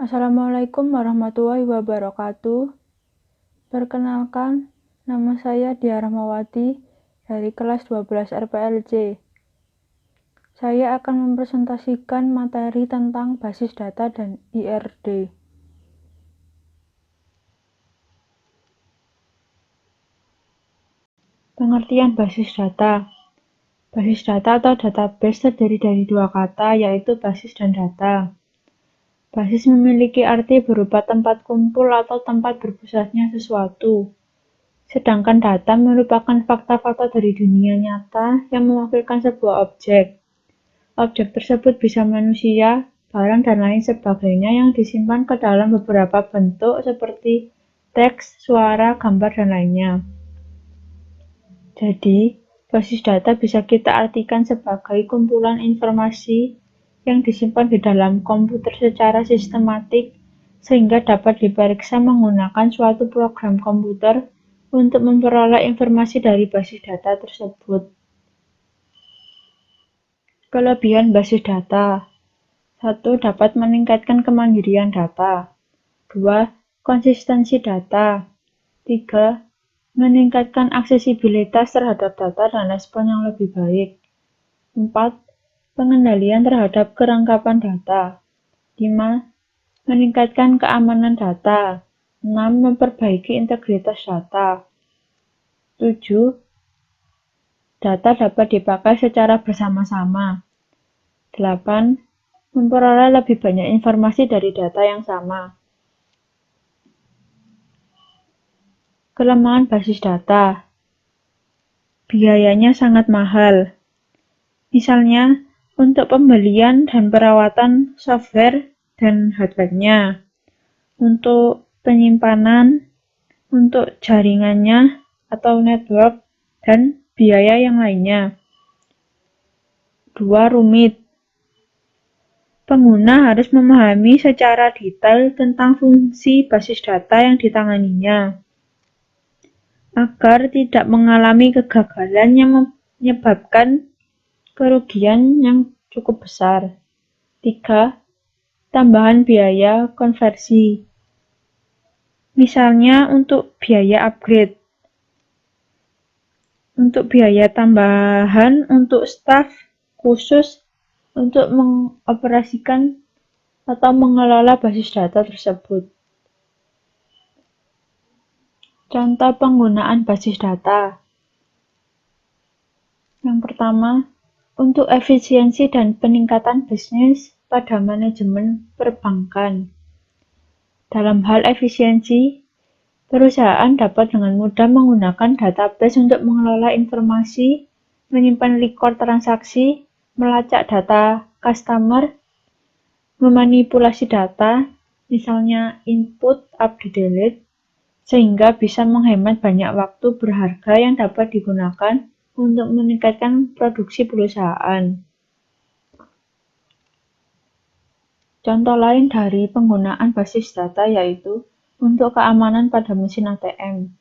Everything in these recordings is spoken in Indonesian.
Assalamualaikum warahmatullahi wabarakatuh. Perkenalkan, nama saya Diah Rahmawati dari kelas 12 RPLC. Saya akan mempresentasikan materi tentang basis data dan IRD. Pengertian basis data. Basis data atau database terdiri dari dua kata, yaitu basis dan data. Basis memiliki arti berupa tempat kumpul atau tempat berpusatnya sesuatu. Sedangkan data merupakan fakta-fakta dari dunia nyata yang mewakilkan sebuah objek. Objek tersebut bisa manusia, barang, dan lain sebagainya yang disimpan ke dalam beberapa bentuk seperti teks, suara, gambar, dan lainnya. Jadi, basis data bisa kita artikan sebagai kumpulan informasi yang disimpan di dalam komputer secara sistematik sehingga dapat diperiksa menggunakan suatu program komputer untuk memperoleh informasi dari basis data tersebut. Kelebihan basis data. 1. Dapat meningkatkan kemandirian data. 2. Konsistensi data. 3. Meningkatkan aksesibilitas terhadap data dan respon yang lebih baik. 4. Pengendalian terhadap kerangkapan data. 5. Meningkatkan keamanan data. 6. Memperbaiki integritas data. 7. Data dapat dipakai secara bersama-sama. 8. Memperoleh lebih banyak informasi dari data yang sama. Kelemahan basis data. Biayanya sangat mahal. Misalnya, untuk pembelian dan perawatan software dan hardware-nya, untuk penyimpanan, untuk jaringannya atau network, dan biaya yang lainnya. 2. Rumit. Pengguna harus memahami secara detail tentang fungsi basis data yang ditanganinya, agar tidak mengalami kegagalan yang menyebabkan kerugian yang cukup besar. 3. Tambahan biaya konversi. Misalnya untuk biaya upgrade, untuk biaya tambahan untuk staf khusus untuk mengoperasikan atau mengelola basis data tersebut. Contoh penggunaan basis data. Yang pertama, untuk efisiensi dan peningkatan bisnis pada manajemen perbankan. Dalam hal efisiensi, perusahaan dapat dengan mudah menggunakan database untuk mengelola informasi, menyimpan rekor transaksi, melacak data customer, memanipulasi data, misalnya input, update, delete, sehingga bisa menghemat banyak waktu berharga yang dapat digunakan untuk meningkatkan produksi perusahaan. Contoh lain dari penggunaan basis data yaitu untuk keamanan pada mesin ATM.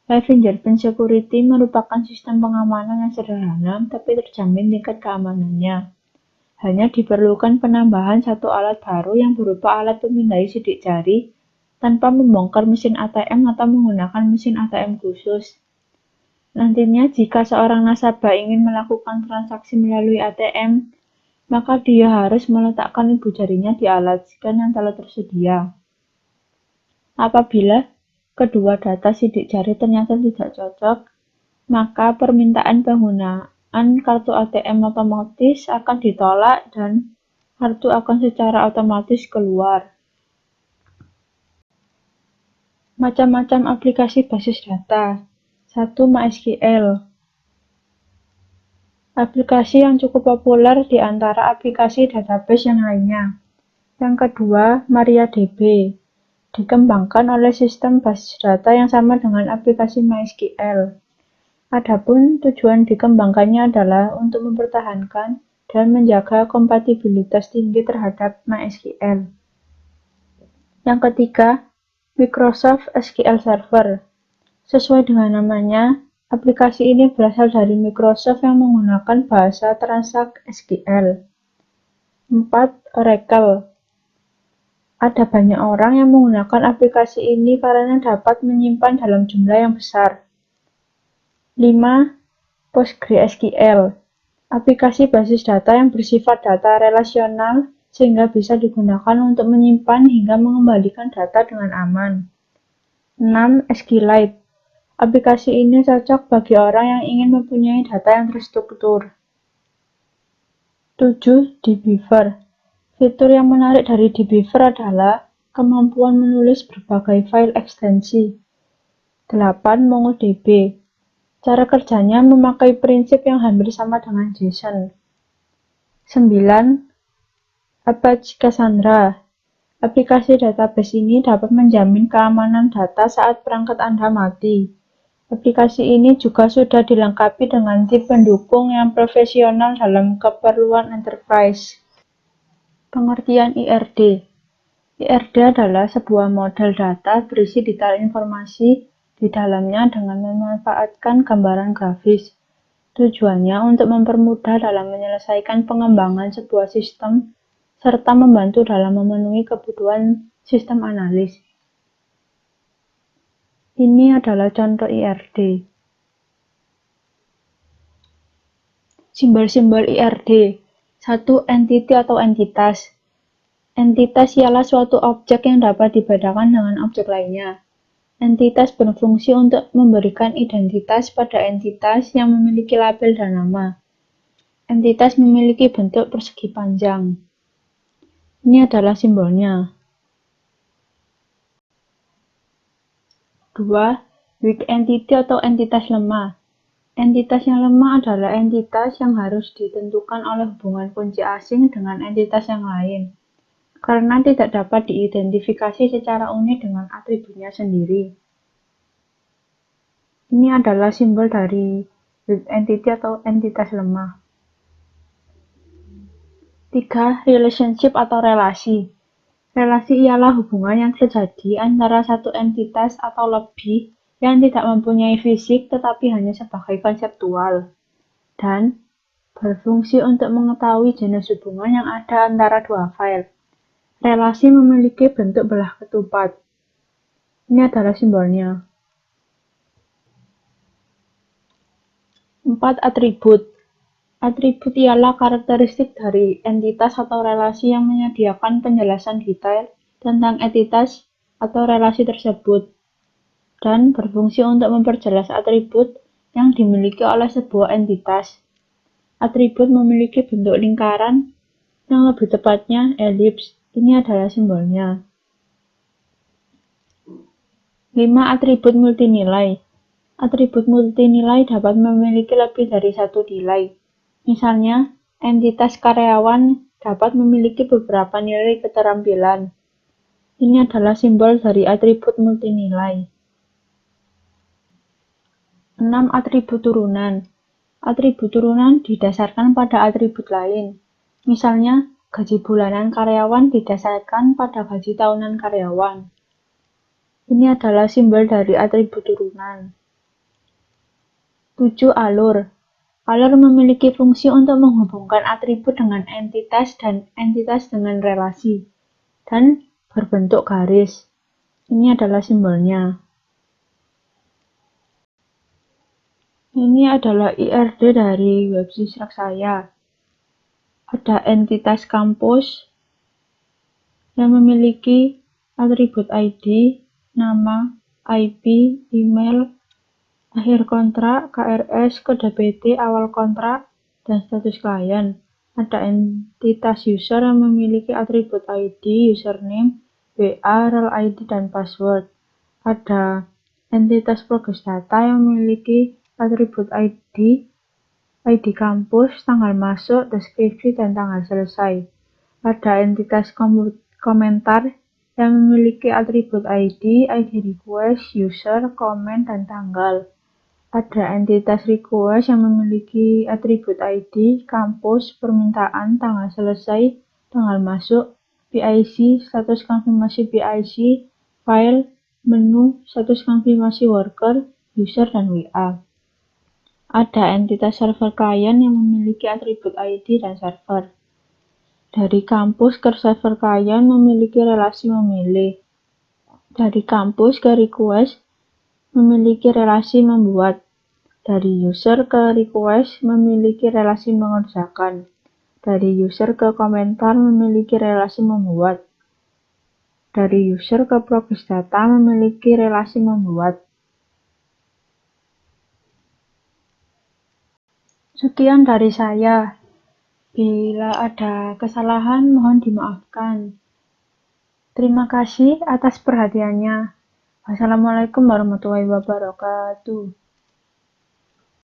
Live Fingerprint Security merupakan sistem pengamanan yang sederhana tapi terjamin tingkat keamanannya. Hanya diperlukan penambahan satu alat baru yang berupa alat pemindai sidik jari tanpa membongkar mesin ATM atau menggunakan mesin ATM khusus. Nantinya jika seorang nasabah ingin melakukan transaksi melalui ATM, maka dia harus meletakkan ibu jarinya di alat scan yang telah tersedia. Apabila kedua data sidik jari ternyata tidak cocok, maka permintaan penggunaan kartu ATM otomatis akan ditolak dan kartu akan secara otomatis keluar. Macam-macam aplikasi basis data. 1. MySQL. Aplikasi yang cukup populer di antara aplikasi database yang lainnya. Yang kedua, MariaDB. Dikembangkan oleh sistem basis data yang sama dengan aplikasi MySQL. Adapun tujuan dikembangkannya adalah untuk mempertahankan dan menjaga kompatibilitas tinggi terhadap MySQL. Yang ketiga, Microsoft SQL Server. Sesuai dengan namanya, aplikasi ini berasal dari Microsoft yang menggunakan bahasa Transact SQL. 4. Oracle. Ada banyak orang yang menggunakan aplikasi ini karena dapat menyimpan dalam jumlah yang besar. 5. PostgreSQL. Aplikasi basis data yang bersifat data relasional sehingga bisa digunakan untuk menyimpan hingga mengembalikan data dengan aman. 6. SQLite. Aplikasi ini cocok bagi orang yang ingin mempunyai data yang terstruktur. 7. dbeaver. Fitur yang menarik dari dbeaver adalah kemampuan menulis berbagai file ekstensi. 8. MongoDB. Cara kerjanya memakai prinsip yang hampir sama dengan JSON. 9. Apache Cassandra. Aplikasi database ini dapat menjamin keamanan data saat perangkat Anda mati. Aplikasi ini juga sudah dilengkapi dengan tim pendukung yang profesional dalam keperluan enterprise. Pengertian IRD. IRD adalah sebuah model data berisi detail informasi di dalamnya dengan memanfaatkan gambaran grafis. Tujuannya untuk mempermudah dalam menyelesaikan pengembangan sebuah sistem serta membantu dalam memenuhi kebutuhan sistem analis. Ini adalah contoh IRD. Simbol-simbol IRD. 1. Entity atau entitas. Entitas ialah suatu objek yang dapat dibedakan dengan objek lainnya. Entitas berfungsi untuk memberikan identitas pada entitas yang memiliki label dan nama. Entitas memiliki bentuk persegi panjang. Ini adalah simbolnya. 2. Weak entity atau entitas lemah. Entitas yang lemah adalah entitas yang harus ditentukan oleh hubungan kunci asing dengan entitas yang lain, karena tidak dapat diidentifikasi secara unik dengan atributnya sendiri. Ini adalah simbol dari weak entity atau entitas lemah. 3. Relationship atau relasi. Relasi ialah hubungan yang terjadi antara satu entitas atau lebih yang tidak mempunyai fisik tetapi hanya sebagai konseptual, dan berfungsi untuk mengetahui jenis hubungan yang ada antara dua file. Relasi memiliki bentuk belah ketupat. Ini adalah simbolnya. 4. Atribut. Atribut ialah karakteristik dari entitas atau relasi yang menyediakan penjelasan detail tentang entitas atau relasi tersebut, dan berfungsi untuk memperjelas atribut yang dimiliki oleh sebuah entitas. Atribut memiliki bentuk lingkaran, yang lebih tepatnya elips. Ini adalah simbolnya. 5. Atribut multinilai. Atribut multinilai dapat memiliki lebih dari satu nilai. Misalnya, entitas karyawan dapat memiliki beberapa nilai keterampilan. Ini adalah simbol dari atribut multinilai. 6. Atribut turunan. Atribut turunan didasarkan pada atribut lain. Misalnya, gaji bulanan karyawan didasarkan pada gaji tahunan karyawan. Ini adalah simbol dari atribut turunan. 7. Alur. Alur memiliki fungsi untuk menghubungkan atribut dengan entitas dan entitas dengan relasi, dan berbentuk garis. Ini adalah simbolnya. Ini adalah IRD dari website Raksaya. Ada entitas kampus yang memiliki atribut ID, nama, IP, email, akhir kontrak, KRS, kode PT, awal kontrak, dan status klien. Ada entitas user yang memiliki atribut ID, username, WA, rel ID, dan password. Ada entitas progress data yang memiliki atribut ID, ID kampus, tanggal masuk, deskripsi, dan tanggal selesai. Ada entitas komentar yang memiliki atribut ID, ID request, user, komen, dan tanggal. Ada entitas request yang memiliki atribut ID, kampus, permintaan, tanggal selesai, tanggal masuk, PIC, status konfirmasi PIC, file, menu, status konfirmasi worker, user, dan WA. Ada entitas server klien yang memiliki atribut ID dan server. Dari kampus ke server klien memiliki relasi memilih. Dari kampus ke request memiliki relasi membuat. Dari user ke request memiliki relasi mengerjakan. Dari user ke komentar memiliki relasi membuat. Dari user ke progress data memiliki relasi membuat. Sekian dari saya. Bila ada kesalahan mohon dimaafkan. Terima kasih atas perhatiannya. Wassalamualaikum warahmatullahi wabarakatuh.